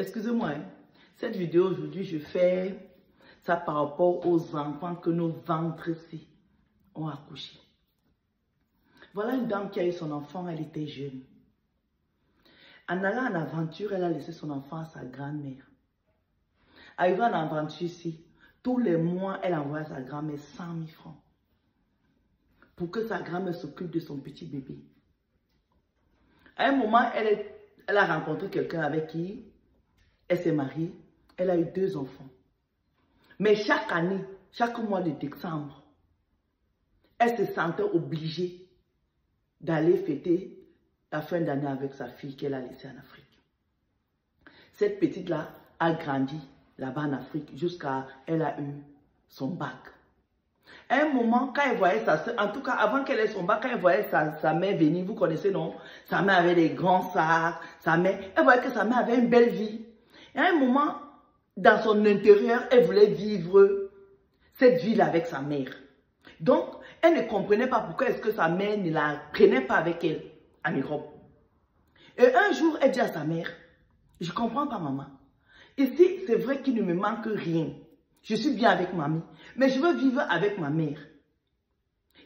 Excusez-moi, hein. Cette vidéo aujourd'hui, je fais ça par rapport aux enfants que nos ventres-ci ont accouchés. Voilà une dame qui a eu son enfant, elle était jeune. En allant en aventure, elle a laissé son enfant à sa grand-mère. Arrivée en aventure ici, tous les mois, elle envoie à sa grand-mère 100 000 francs pour que sa grand-mère s'occupe de son petit bébé. À un moment, elle a rencontré quelqu'un avec qui elle s'est mariée. Elle a eu 2 enfants. Mais chaque année, chaque mois de décembre, elle se sentait obligée d'aller fêter la fin d'année avec sa fille qu'elle a laissée en Afrique. Cette petite-là a grandi là-bas en Afrique jusqu'à elle a eu son bac. À un moment, quand elle voyait sa soeur, en tout cas avant qu'elle ait son bac, quand elle voyait sa mère venir, vous connaissez, non? Sa mère avait des grands sacs, elle voyait que sa mère avait une belle vie. Et à un moment, dans son intérieur, elle voulait vivre cette vie-là avec sa mère. Donc, elle ne comprenait pas pourquoi est-ce que sa mère ne la prenait pas avec elle en Europe. Et un jour, elle dit à sa mère, je ne comprends pas maman. Ici, c'est vrai qu'il ne me manque rien. Je suis bien avec mamie, mais je veux vivre avec ma mère.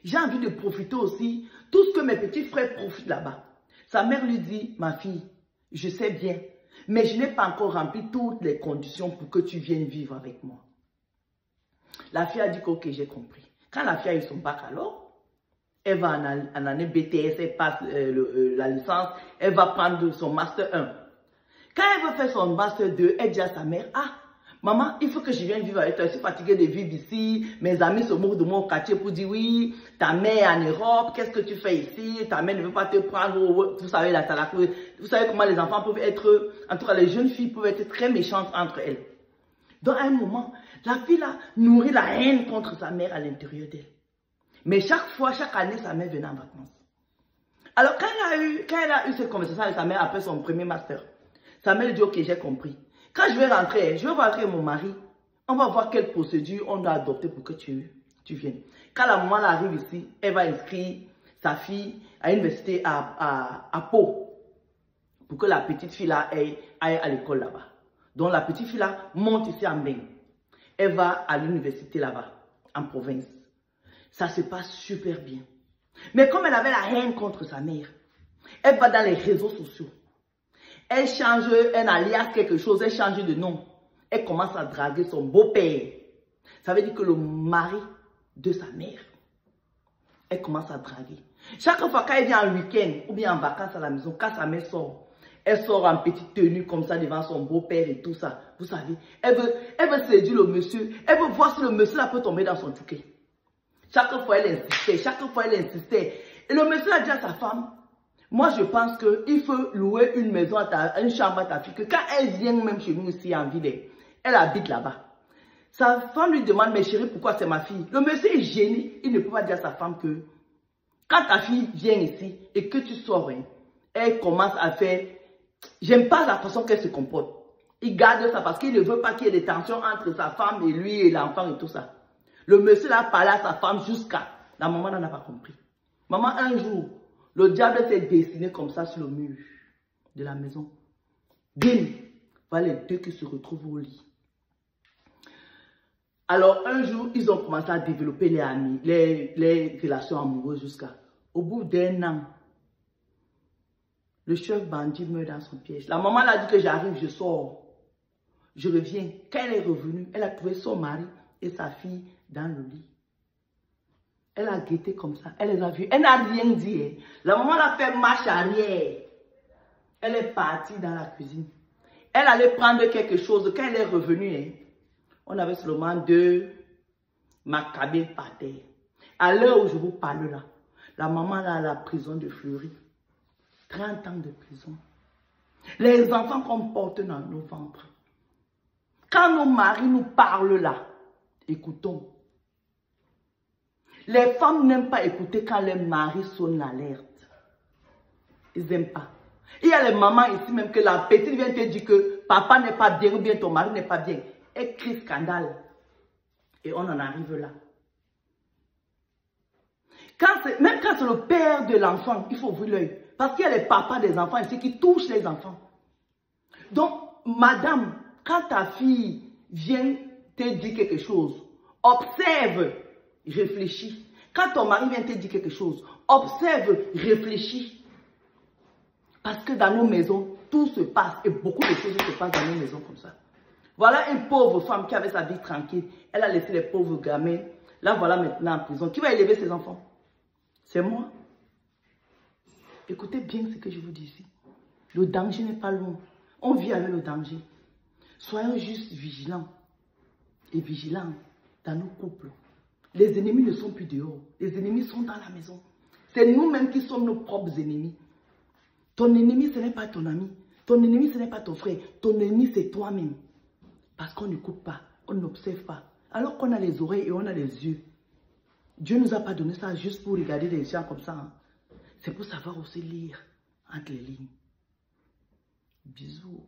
J'ai envie de profiter aussi, tout ce que mes petits frères profitent là-bas. Sa mère lui dit, ma fille, je sais bien, mais je n'ai pas encore rempli toutes les conditions pour que tu viennes vivre avec moi. La fille a dit ok, j'ai compris. Quand la fille a eu son bac alors, elle va en année BTS, elle passe la licence, elle va prendre son master 1. Quand elle veut faire son master 2, elle dit à sa mère, ah, maman, il faut que je vienne vivre avec toi. Je suis fatiguée de vivre ici. Mes amis se moquent de moi au quartier pour dire, oui, ta mère est en Europe, qu'est-ce que tu fais ici? Ta mère ne veut pas te prendre. Vous savez, vous savez comment les enfants peuvent être, en tout cas les jeunes filles peuvent être très méchantes entre elles. Donc à un moment, la fille là nourrit la haine contre sa mère à l'intérieur d'elle. Mais chaque fois, chaque année, sa mère venait en vacances. Alors quand elle a eu cette conversation avec sa mère après son premier master, sa mère lui dit, ok, j'ai compris. Quand je vais rentrer mon mari, on va voir quelle procédure on doit adopter pour que tu viennes. Quand la maman arrive ici, elle va inscrire sa fille à l'université à Pau, pour que la petite fille là aille à l'école là-bas. Donc la petite fille là monte ici en Beng. Elle va à l'université là-bas, en province. Ça se passe super bien. Mais comme elle avait la haine contre sa mère, elle va dans les réseaux sociaux. Elle change un alias, quelque chose, elle change de nom. Elle commence à draguer son beau-père. Ça veut dire que le mari de sa mère, elle commence à draguer. Chaque fois qu'elle vient en week-end ou bien en vacances à la maison, quand sa mère sort, elle sort en petite tenue comme ça devant son beau-père et tout ça. Vous savez, elle veut séduire le monsieur. Elle veut voir si le monsieur là peut tomber dans son touquet. Chaque fois elle insistait. Et le monsieur a dit à sa femme, moi je pense qu'il faut louer une maison, une chambre à ta fille, que quand elle vient même chez nous ici en ville, elle habite là-bas. Sa femme lui demande, mais chérie, pourquoi c'est ma fille? Le monsieur est gêné, il ne peut pas dire à sa femme que quand ta fille vient ici et que tu sors, hein, elle commence à faire, j'aime pas la façon qu'elle se comporte. Il garde ça parce qu'il ne veut pas qu'il y ait des tensions entre sa femme et lui et l'enfant et tout ça. Le monsieur a parlé à sa femme jusqu'à... La maman n'en a pas compris. Maman, un jour, le diable s'est dessiné comme ça sur le mur de la maison. Bim! Voilà les 2 qui se retrouvent au lit. Alors, un jour, ils ont commencé à développer les relations amoureuses jusqu'à... Au bout d'1 an, le chef bandit meurt dans son piège. La maman l'a dit que j'arrive, je sors. Je reviens. Quand elle est revenue, elle a trouvé son mari et sa fille dans le lit. Elle a guetté comme ça. Elle les a vus. Elle n'a rien dit. Hein. La maman a fait marche arrière. Elle est partie dans la cuisine. Elle allait prendre quelque chose. Quand elle est revenue, hein, on avait seulement 2 macabées par terre. À l'heure où je vous parle là, la maman là à la prison de Fleury. 30 ans de prison. Les enfants qu'on porte dans nos ventres. Quand nos maris nous parlent là, écoutons. Les femmes n'aiment pas écouter quand les maris sonnent l'alerte. Ils n'aiment pas. Il y a les mamans ici même que la petite vient te dire que papa n'est pas bien ou bien ton mari n'est pas bien. Elle crie scandale. Et on en arrive là. Même quand c'est le père de l'enfant, il faut ouvrir l'œil. Parce qu'il y a les papas des enfants ici qui touchent les enfants. Donc, madame, quand ta fille vient te dire quelque chose, observe, réfléchis. Quand ton mari vient te dire quelque chose, observe, réfléchis. Parce que dans nos maisons, tout se passe et beaucoup de choses se passent dans nos maisons comme ça. Voilà une pauvre femme qui avait sa vie tranquille. Elle a laissé les pauvres gamins. Là, voilà maintenant en prison. Qui va élever ses enfants? C'est moi. Écoutez bien ce que je vous dis ici. Le danger n'est pas loin. On vit avec le danger. Soyons juste vigilants et vigilants dans nos couples. Les ennemis ne sont plus dehors. Les ennemis sont dans la maison. C'est nous-mêmes qui sommes nos propres ennemis. Ton ennemi, ce n'est pas ton ami. Ton ennemi, ce n'est pas ton frère. Ton ennemi, c'est toi-même. Parce qu'on n'écoute pas, on n'observe pas. Alors qu'on a les oreilles et on a les yeux. Dieu ne nous a pas donné ça juste pour regarder les gens comme ça. Hein. C'est pour savoir aussi lire entre les lignes. Bisous.